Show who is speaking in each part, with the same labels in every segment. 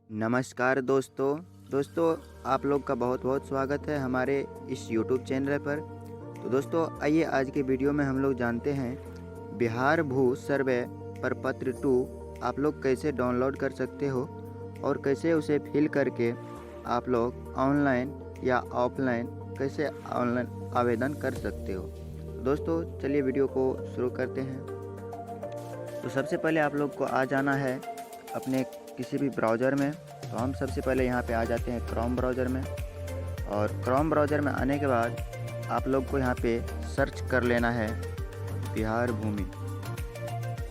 Speaker 1: नमस्कार दोस्तों आप लोग का बहुत बहुत स्वागत है हमारे इस YouTube चैनल पर। तो दोस्तों आइए आज के वीडियो में हम लोग जानते हैं बिहार भू सर्वे प्रपत्र 2 आप लोग कैसे डाउनलोड कर सकते हो और कैसे उसे फिल करके आप लोग ऑनलाइन या ऑफलाइन कैसे ऑनलाइन आवेदन कर सकते हो। तो दोस्तों चलिए वीडियो को शुरू करते हैं। तो सबसे पहले आप लोग को आ जाना है अपने किसी भी ब्राउज़र में। तो हम सबसे पहले यहाँ पे आ जाते हैं क्रोम ब्राउज़र में, और क्रोम ब्राउज़र में आने के बाद आप लोग को यहाँ पे सर्च कर लेना है बिहार भूमि।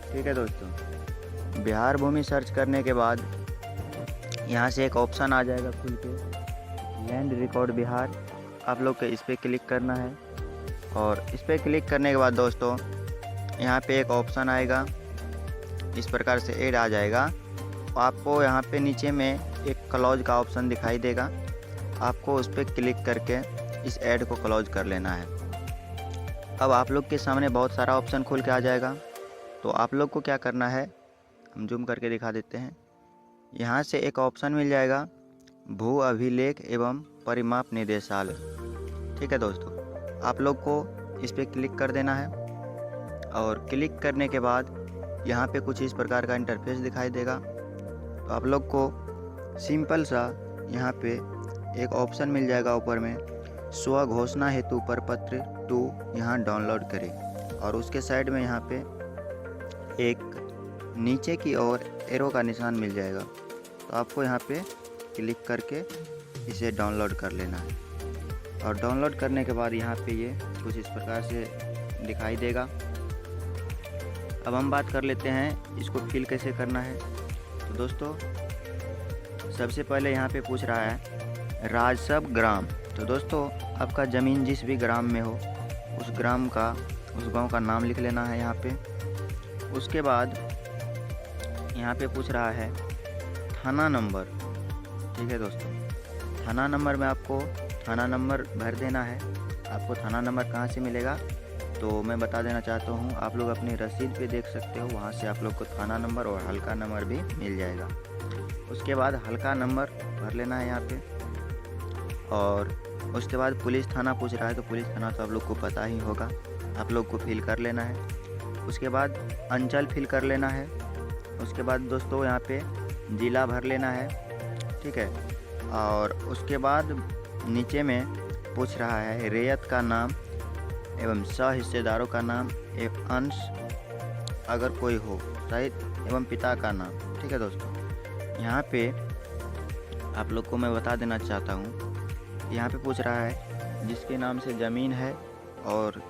Speaker 1: ठीक है दोस्तों, बिहार भूमि सर्च करने के बाद यहाँ से एक ऑप्शन आ जाएगा खुल के, लैंड रिकॉर्ड बिहार। आप लोग को इस पर क्लिक करना है, और इस पर क्लिक करने के बाद दोस्तों यहाँ पे एक ऑप्शन आएगा, इस प्रकार से ऐड आ जाएगा। आपको यहाँ पे नीचे में एक क्लोज का ऑप्शन दिखाई देगा, आपको उस पर क्लिक करके इस ऐड को क्लोज कर लेना है। अब आप लोग के सामने बहुत सारा ऑप्शन खुल के आ जाएगा। तो आप लोग को क्या करना है, हम जूम करके दिखा देते हैं। यहाँ से एक ऑप्शन मिल जाएगा भू अभिलेख एवं परिमाप निदेशालय। ठीक है दोस्तों, आप लोग को इस पर क्लिक कर देना है, और क्लिक करने के बाद यहाँ पे कुछ इस प्रकार का इंटरफेस दिखाई देगा। तो आप लोग को सिंपल सा यहाँ पे एक ऑप्शन मिल जाएगा ऊपर में, स्व घोषणा हेतु प्रपत्र 2 यहाँ डाउनलोड करें, और उसके साइड में यहाँ पे एक नीचे की ओर एरो का निशान मिल जाएगा। तो आपको यहाँ पे क्लिक करके इसे डाउनलोड कर लेना है, और डाउनलोड करने के बाद यहाँ पे ये कुछ इस प्रकार से दिखाई देगा। अब हम बात कर लेते हैं इसको फिल कैसे करना है। तो दोस्तों सबसे पहले यहाँ पे पूछ रहा है राजस्व ग्राम। तो दोस्तों आपका ज़मीन जिस भी ग्राम में हो उस ग्राम का, उस गांव का नाम लिख लेना है यहाँ पे। उसके बाद यहाँ पे पूछ रहा है थाना नंबर। ठीक है दोस्तों, थाना नंबर में आपको थाना नंबर भर देना है। आपको थाना नंबर कहाँ से मिलेगा तो मैं बता देना चाहता हूँ, आप लोग अपनी रसीद पे देख सकते हो, वहाँ से आप लोग को थाना नंबर और हल्का नंबर भी मिल जाएगा। उसके बाद हल्का नंबर भर लेना है यहाँ पे, और उसके बाद पुलिस थाना पूछ रहा है। तो पुलिस थाना तो आप लोग को पता ही होगा, आप लोग को फिल कर लेना है। उसके बाद अंचल फिल कर लेना है। उसके बाद दोस्तों यहाँ पे ज़िला भर लेना है। ठीक है, और उसके बाद नीचे में पूछ रहा है रैयत का नाम एवं सह हिस्सेदारों का नाम एवं अंश अगर कोई हो सहित एवं पिता का नाम। ठीक है दोस्तों, यहाँ पे आप लोग को मैं बता देना चाहता हूँ, यहाँ पे पूछ रहा है जिसके नाम से ज़मीन है और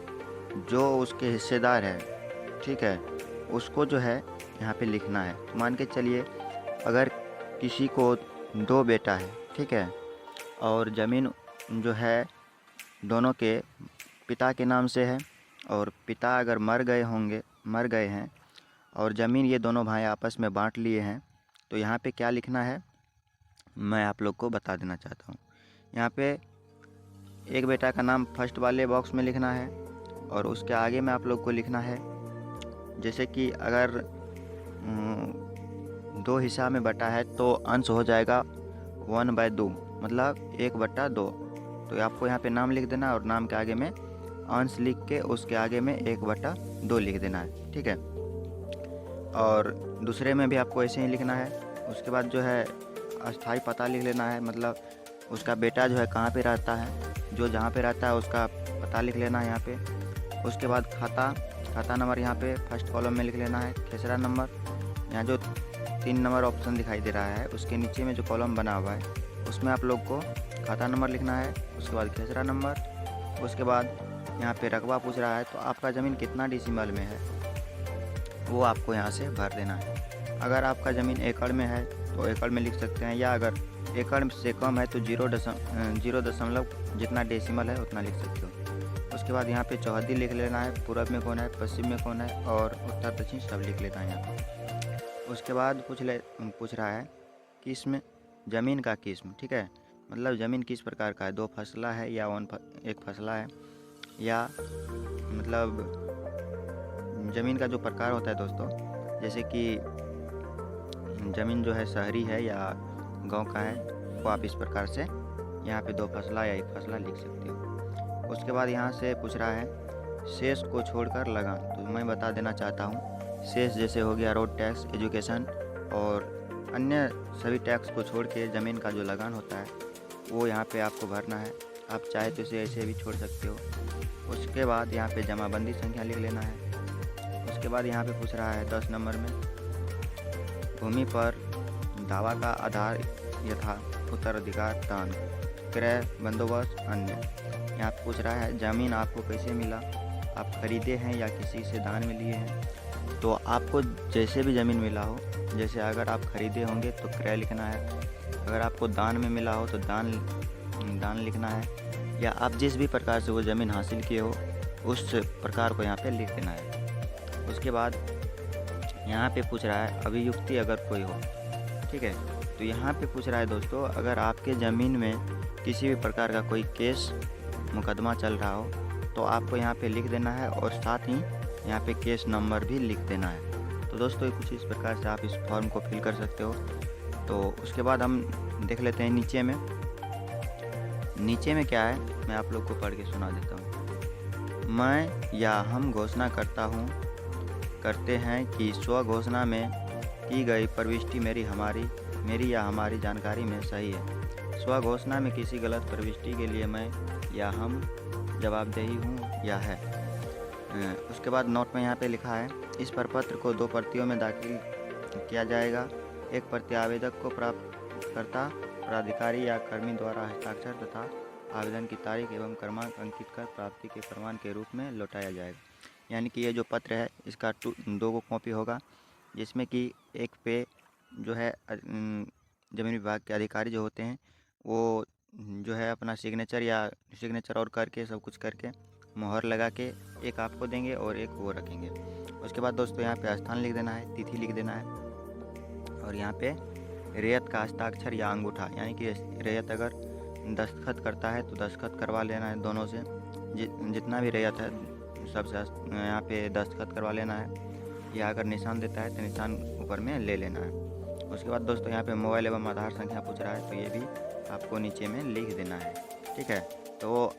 Speaker 1: जो उसके हिस्सेदार है, ठीक है, उसको जो है यहाँ पे लिखना है। मान के चलिए अगर किसी को 2 बेटा है, ठीक है, और ज़मीन जो है दोनों के पिता के नाम से है, और पिता अगर मर गए हैं और ज़मीन ये दोनों भाई आपस में बांट लिए हैं, तो यहाँ पे क्या लिखना है मैं आप लोग को बता देना चाहता हूँ। यहाँ पे एक बेटा का नाम फर्स्ट वाले बॉक्स में लिखना है, और उसके आगे में आप लोग को लिखना है, जैसे कि अगर 2 हिस्सा में बटा है तो अंश हो जाएगा 1/2, मतलब 1/2। तो आपको यहाँ पे नाम लिख देना है, और नाम के आगे में अंश लिख के उसके आगे में 1/2 लिख देना है। ठीक है, और दूसरे में भी आपको ऐसे ही लिखना है। उसके बाद जो है अस्थाई पता लिख लेना है, मतलब उसका बेटा जो है कहाँ पे रहता है, जो जहाँ पे रहता है उसका पता लिख लेना है यहाँ पे। उसके बाद खाता नंबर यहाँ पे फर्स्ट कॉलम में लिख लेना है। खेसरा नंबर, यहाँ जो 3 नंबर ऑप्शन दिखाई दे रहा है उसके नीचे में जो कॉलम बना हुआ है उसमें आप लोग को खाता नंबर लिखना है। उसके बाद खेसरा नंबर। उसके बाद यहाँ पे रकबा पूछ रहा है, तो आपका ज़मीन कितना डेसिमल में है वो आपको यहाँ से भर देना है। अगर आपका ज़मीन एकड़ में है तो एकड़ में लिख सकते हैं, या अगर एकड़ से कम है तो 0 दशमलव जितना डेसिमल है उतना लिख सकते हो। उसके बाद यहाँ पे चौहद्दी लिख लेना है, पूरब में कौन है, पश्चिम में कौन है, और उत्तर दक्षिण सब लिख लेना है यहाँ पर। उसके बाद पूछ रहा है किस्म, ज़मीन का किस्म। ठीक है, मतलब ज़मीन किस प्रकार का है, 2 फसला है या 1 फसला है, या मतलब ज़मीन का जो प्रकार होता है दोस्तों, जैसे कि ज़मीन जो है शहरी है या गांव का है, वो आप इस प्रकार से यहाँ पे 2 फसला या 1 फसला लिख सकते हो। उसके बाद यहाँ से पूछ रहा है शेष को छोड़कर लगान। तो मैं बता देना चाहता हूँ, शेष जैसे हो गया रोड टैक्स, एजुकेशन और अन्य सभी टैक्स को छोड़ के ज़मीन का जो लगान होता है वो यहाँ पे आपको भरना है। आप चाहे तो इसे ऐसे भी छोड़ सकते हो। उसके बाद यहाँ पे जमाबंदी संख्या लिख लेना है। उसके बाद यहाँ पे पूछ रहा है 10 नंबर में, भूमि पर दावा का आधार यथा उत्तराधिकार, दान, क्रय, बंदोबस्त, अन्य। यहाँ पे पूछ रहा है ज़मीन आपको कैसे मिला, आप खरीदे हैं या किसी से दान में लिए हैं। तो आपको जैसे भी ज़मीन मिला हो, जैसे अगर आप खरीदे होंगे तो क्रय लिखना है, अगर आपको दान में मिला हो तो दान लिखना है, या आप जिस भी प्रकार से वो ज़मीन हासिल किए हो उस प्रकार को यहाँ पे लिख देना है। उसके बाद यहाँ पे पूछ रहा है अभियुक्ति अगर कोई हो, ठीक है। तो यहाँ पे पूछ रहा है दोस्तों, अगर आपके ज़मीन में किसी भी प्रकार का कोई केस मुकदमा चल रहा हो तो आपको यहाँ पे लिख देना है और साथ ही यहाँ पे केस नंबर भी लिख देना है। तो दोस्तों कुछ इस प्रकार से आप इस फॉर्म को फिल कर सकते हो। तो उसके बाद हम देख लेते हैं नीचे में क्या है, मैं आप लोग को पढ़ के सुना देता हूँ। मैं या हम घोषणा करते हैं कि स्व घोषणा में की गई प्रविष्टि मेरी या हमारी जानकारी में सही है। स्व घोषणा में किसी गलत प्रविष्टि के लिए मैं या हम जवाबदेही हूँ या है। उसके बाद नोट में यहाँ पे लिखा है, इस प्रपत्र को 2 प्रतियों में दाखिल किया जाएगा। एक प्रति आवेदक को प्राप्तकर्ता, प्राधिकारी या कर्मी द्वारा हस्ताक्षर तथा आवेदन की तारीख एवं क्रमांक अंकित कर प्राप्ति के प्रमाण के रूप में लौटाया जाएगा। यानी कि ये जो पत्र है इसका 2 कॉपी होगा, जिसमें कि एक पे जो है जमीन विभाग के अधिकारी जो होते हैं वो जो है अपना सिग्नेचर और करके सब कुछ करके मोहर लगा के एक आपको देंगे और एक वो रखेंगे। उसके बाद दोस्तों यहाँ पे स्थान लिख देना है, तिथि लिख देना है, और यहाँ पे रैयत का हस्ताक्षर या अंगूठा, यानी कि रैयत अगर दस्तखत करता है तो दस्तखत करवा लेना है दोनों से, जितना भी रैयत है सबसे यहाँ पे दस्तखत करवा लेना है, या अगर निशान देता है तो निशान ऊपर में ले लेना है। उसके बाद दोस्तों यहाँ पे मोबाइल एवं आधार संख्या पूछ रहा है, तो ये भी आपको नीचे में लिख देना है, ठीक है। तो